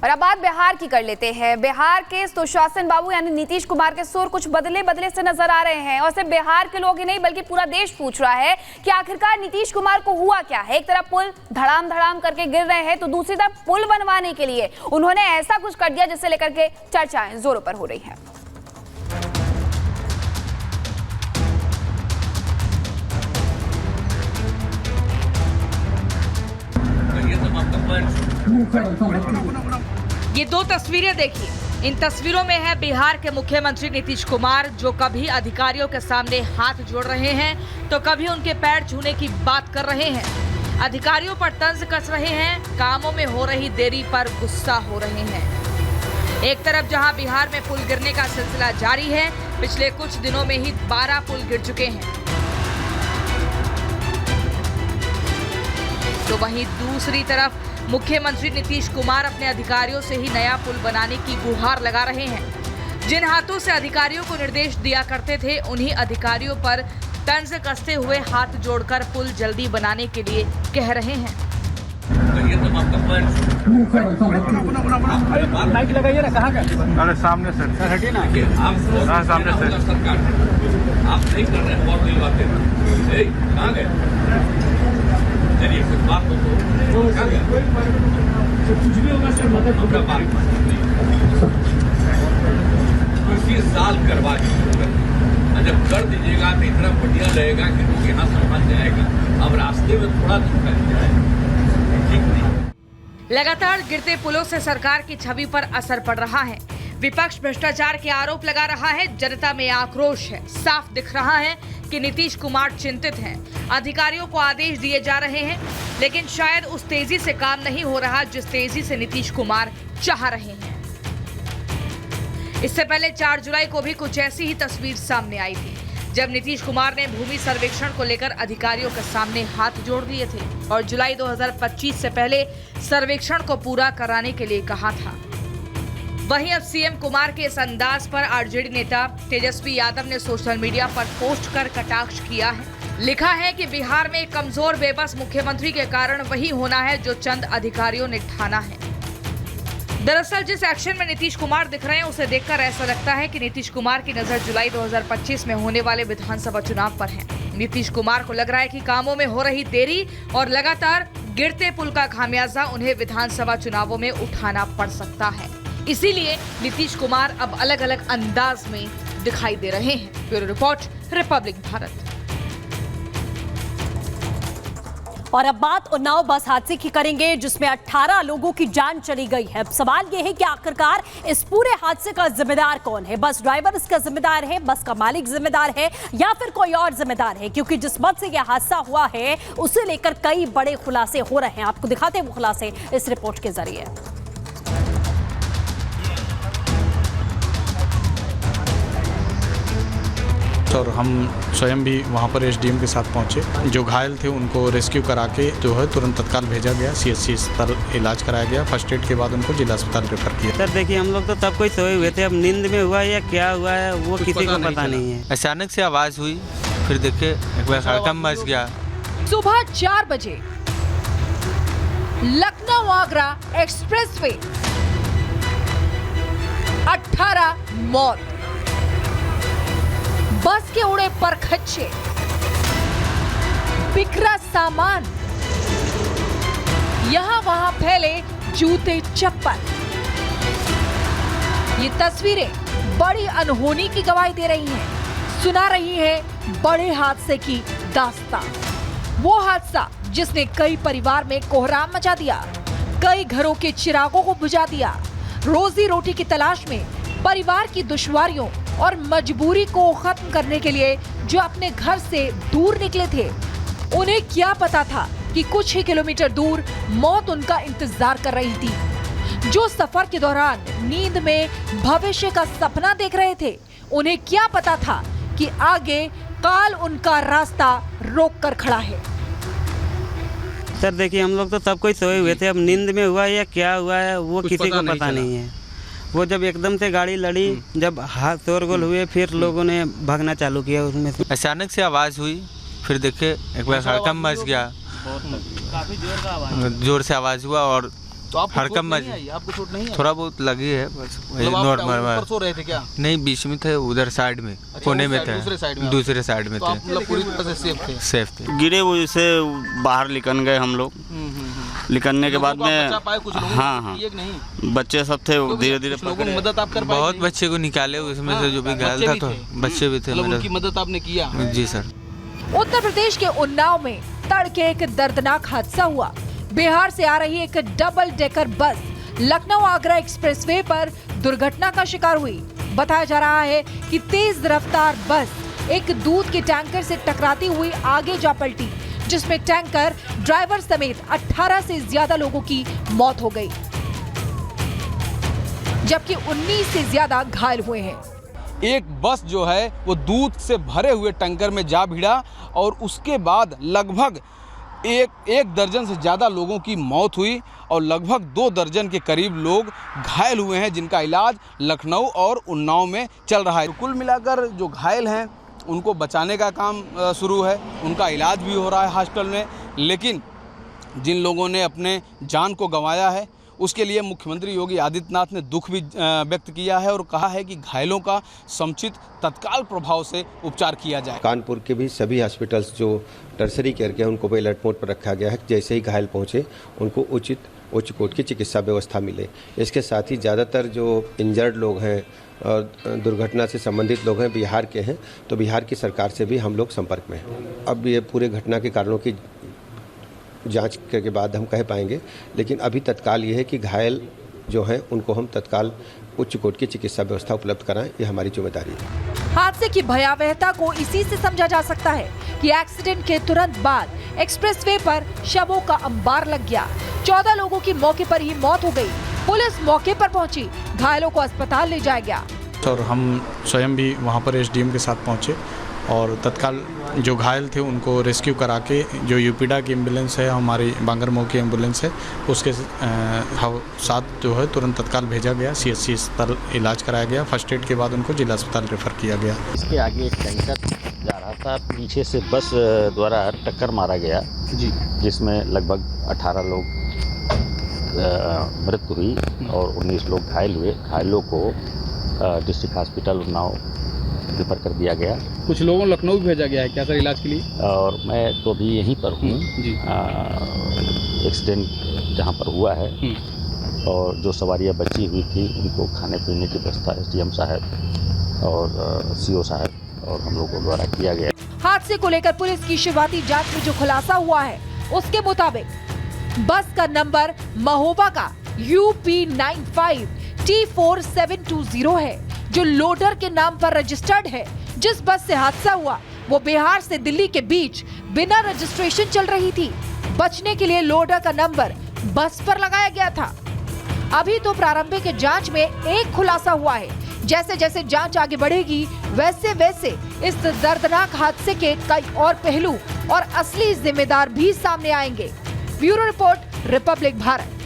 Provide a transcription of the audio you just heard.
और अब बात बिहार की कर लेते हैं। बिहार के सुशासन बाबू यानी नीतीश कुमार के सुर कुछ बदले बदले से नजर आ रहे हैं और सिर्फ बिहार के लोग ही नहीं बल्कि पूरा देश पूछ रहा है कि आखिरकार नीतीश कुमार को हुआ क्या है। एक तरफ पुल धड़ाम धड़ाम करके गिर रहे हैं तो दूसरी तरफ पुल बनवाने के लिए उन्होंने ऐसा कुछ कर दिया जिसे लेकर के चर्चाएं जोरों पर हो रही है। ये दो तस्वीरें देखिए। इन तस्वीरों में है बिहार के मुख्यमंत्री नीतीश कुमार जो कभी अधिकारियों के सामने हाथ जोड़ रहे हैं तो कभी उनके पैर छूने की बात कर रहे हैं। अधिकारियों पर तंज कस रहे हैं, कामों में हो रही देरी पर गुस्सा हो रहे हैं। एक तरफ जहां बिहार में पुल गिरने का सिलसिला जारी है, पिछले कुछ दिनों में ही 12 पुल गिर चुके हैं, तो वहीं दूसरी तरफ मुख्यमंत्री नीतीश कुमार अपने अधिकारियों से ही नया पुल बनाने की गुहार लगा रहे हैं। जिन हाथों से अधिकारियों को निर्देश दिया करते थे उन्हीं अधिकारियों पर तंज कसते हुए हाथ जोड़कर पुल जल्दी बनाने के लिए कह रहे हैं। माइक लगाइए ना, कहाँ का? अरे सामने से हटिए ना, सामने से आप नहीं कर रहे हैं, बहुत बड़ी बात है। कहाँ गए? चलिए कुछ बात तो कुछ भी होगा सर, मतलब हमरा बात इसी साल करवा दीजिएगा। जब कर दीजिएगा तो इतना बढ़िया रहेगा कि लोग यहाँ समझ जाएगा। अब रास्ते में थोड़ा दिक्कत जाएगा, ठीक नहीं। लगातार गिरते पुलों से सरकार की छवि पर असर पड़ रहा है। विपक्ष भ्रष्टाचार के आरोप लगा रहा है, जनता में आक्रोश है। साफ दिख रहा है कि नीतीश कुमार चिंतित हैं। अधिकारियों को आदेश दिए जा रहे हैं, लेकिन शायद उस तेजी से काम नहीं हो रहा जिस तेजी से नीतीश कुमार चाह रहे हैं। इससे पहले 4 जुलाई को भी कुछ ऐसी ही तस्वीर सामने आई थी, जब नीतीश कुमार ने भूमि सर्वेक्षण को लेकर अधिकारियों के सामने हाथ जोड़ दिए थे और जुलाई 2025 से पहले सर्वेक्षण को पूरा कराने के लिए कहा था। वहीं अब सीएम कुमार के इस अंदाज पर आरजेडी नेता तेजस्वी यादव ने सोशल मीडिया पर पोस्ट कर कटाक्ष किया है। लिखा है कि बिहार में कमजोर बेबस मुख्यमंत्री के कारण वही होना है जो चंद अधिकारियों ने ठाना है। दरअसल जिस एक्शन में नीतीश कुमार दिख रहे हैं उसे देखकर ऐसा लगता है कि नीतीश कुमार की नजर जुलाई 2025 में होने वाले विधानसभा चुनाव पर है। नीतीश कुमार को लग रहा है कि कामों में हो रही देरी और लगातार गिरते पुल का खामियाजा उन्हें विधानसभा चुनावों में उठाना पड़ सकता है। इसीलिए नीतीश कुमार अब अलग अलग अंदाज में दिखाई दे रहे हैं। Bureau report, Republic Bharat. और अब बात उन्नाव बस हादसे की करेंगे जिसमें 18 लोगों की जान चली गई है। अब सवाल यह है कि आखिरकार इस पूरे हादसे का जिम्मेदार कौन है? बस ड्राइवर इसका जिम्मेदार है, बस का मालिक जिम्मेदार है या फिर कोई और जिम्मेदार है? क्योंकि जिस वक्त से यह हादसा हुआ है उसे लेकर कई बड़े खुलासे हो रहे हैं। आपको दिखाते हैं वो खुलासे इस रिपोर्ट के जरिए। और हम स्वयं भी वहाँ पर एसडीएम के साथ पहुँचे। जो घायल थे उनको रेस्क्यू करा के जो है तुरंत तत्काल भेजा गया, सीएचसी अस्पताल इलाज कराया गया। फर्स्ट एड के बाद उनको जिला अस्पताल रेफर किया। सर देखिए, हम लोग तो तब कोई सोए हुए थे, अब नींद में हुआ या क्या हुआ है वो किसी को पता नहीं है। अचानक से आवाज़ हुई, फिर देखे एक बार धड़कन मच गया। सुबह 4 बजे लखनऊ आगरा एक्सप्रेसवे, 18 मौत। बस के उड़े परखच्चे, बिखरा सामान, यहां वहां फैले जूते चप्पल। ये तस्वीरें बड़ी अनहोनी की गवाही दे रही हैं, सुना रही हैं बड़े हादसे की दास्तान। वो हादसा जिसने कई परिवार में कोहराम मचा दिया, कई घरों के चिरागों को बुझा दिया। रोजी रोटी की तलाश में परिवार की दुश्वारियों और मजबूरी को खत्म करने के लिए जो अपने घर से दूर निकले थे, उन्हें क्या पता था कि कुछ ही किलोमीटर दूर मौत उनका इंतजार कर रही थी। जो सफर के दौरान नींद में भविष्य का सपना देख रहे थे, उन्हें क्या पता था कि आगे काल उनका रास्ता रोक कर खड़ा है। सर देखिए, हम लोग तो तब कोई सोए हुए थे, अब नींद में हुआ या क्या हुआ है वो किसी को पता नहीं है। वो जब एकदम से गाड़ी लड़ी, जब हाथ शोरगुल हुए, फिर लोगों ने भागना चालू किया उसमें से। अचानक से आवाज़ हुई, फिर देखे एक बार धड़कन मच गया, काफी जोर से आवाज़ आवाज़ हुआ और तो आपको हड़कंप चोट नहीं मची। आई? आपको चोट नहीं आई? थोड़ा बहुत लगी है बस, वही मतलब आप नॉर्मल। ऊपर सो रहे थे क्या? नहीं, बीच में थे, उधर साइड में, कोने में थे, दूसरे साइड में? दूसरे साइड में तो आप थे, मतलब पूरी तरह से सेफ थे? सेफ थे। गिरे वो से बाहर निकल गए हम लोग। निकलने के बाद में कुछ लोगों हाँ को हाँ किए कि नहीं? बच्चे सब थे, धीरे धीरे कुछ लोगों की मदद आप कर पाए? बहुत बच्चे को निकाले उसमें से, जो भी घायल था, तो बच्चे भी थे। मतलब उनकी मदद आपने किया? जी सर। उत्तर प्रदेश के उन्नाव में तड़के एक दर्दनाक हादसा हुआ। बिहार से आ रही एक double decker bus Lucknow Agra expressway पर दुर्घटना का शिकार हुई। बताया जा रहा है कि तेज रफ्तार बस एक दूध के टैंकर से टकराती हुई आगे जा पलटी, जिसमें टैंकर ड्राइवर समेत 18 से ज्यादा लोगों की मौत हो गई, जबकि 19 से ज्यादा घायल हुए हैं। एक बस जो है वो दूध से भरे हुए टैंकर में जा भिड़ा और उसके बाद लगभग एक दर्जन से ज़्यादा लोगों की मौत हुई और लगभग 2 दर्जन के करीब लोग घायल हुए हैं, जिनका इलाज लखनऊ और उन्नाव में चल रहा है। कुल मिलाकर जो घायल हैं उनको बचाने का काम शुरू है, उनका इलाज भी हो रहा है हॉस्पिटल में। लेकिन जिन लोगों ने अपने जान को गंवाया है उसके लिए मुख्यमंत्री योगी आदित्यनाथ ने दुख भी व्यक्त किया है और कहा है कि घायलों का समुचित तत्काल प्रभाव से उपचार किया जाए। कानपुर के भी सभी हॉस्पिटल्स जो टर्सरी केयर के हैं उनको भी अलर्ट मोड पर रखा गया है। जैसे ही घायल पहुंचे उनको उच्च कोटि की चिकित्सा व्यवस्था मिले। इसके साथ ही ज़्यादातर जो इंजर्ड लोग हैं और दुर्घटना से संबंधित लोग हैं बिहार के हैं, तो बिहार की सरकार से भी हम लोग संपर्क में हैं। अब ये पूरे घटना के कारणों की जांच के बाद हम कह पाएंगे, लेकिन अभी तत्काल ये है कि घायल जो हैं उनको हम तत्काल उच्च कोटि की चिकित्सा व्यवस्था उपलब्ध कराएं, ये हमारी जिम्मेदारी है। हादसे की भयावहता को इसी से समझा जा सकता है कि एक्सीडेंट के तुरंत बाद एक्सप्रेसवे पर शवों का अंबार लग गया। 14 लोगों की मौके पर ही मौत हो गई। पुलिस मौके पर पहुंची, घायलों को अस्पताल ले जाया गया और हम स्वयं भी वहाँ पर एसडीएम के साथ पहुँचे और तत्काल जो घायल थे उनको रेस्क्यू करा के जो यूपीडा की एम्बुलेंस है, हमारी बांगरमऊ की एम्बुलेंस है, उसके साथ जो है तुरंत तत्काल भेजा गया। सीएचसी अस्पताल इलाज कराया गया। फर्स्ट एड के बाद उनको जिला अस्पताल रेफर किया गया। इसके आगे एक टैंकर जा रहा था, पीछे से बस द्वारा टक्कर मारा गया जी, जिसमें लगभग 18 लोग मृत्यु हुई और 19 लोग घायल हुए। घायलों को डिस्ट्रिक्ट हॉस्पिटल उन्नाव रेफर कर दिया गया। कुछ लोगों को लखनऊ भेजा गया है क्या सर इलाज के लिए? और मैं तो अभी यहीं पर हूँ, एक्सीडेंट जहाँ पर हुआ है, और जो सवारियाँ बची हुई थी उनको खाने पीने की व्यवस्था एसडीएम साहब और सीओ साहब और हम लोगों द्वारा किया गया। हादसे को लेकर पुलिस की शुरुआती जांच में जो खुलासा हुआ है उसके मुताबिक बस का नंबर महोबा का UP95 T4720 है, जो लोडर के नाम पर रजिस्टर्ड है। जिस बस से हादसा हुआ वो बिहार से दिल्ली के बीच बिना रजिस्ट्रेशन चल रही थी। बचने के लिए लोडर का नंबर बस पर लगाया गया था। अभी तो प्रारंभिक जांच में एक खुलासा हुआ है। जैसे जैसे जांच आगे बढ़ेगी वैसे वैसे इस दर्दनाक हादसे के कई और पहलू और असली जिम्मेदार भी सामने आएंगे। Bureau report, Republic Bharat.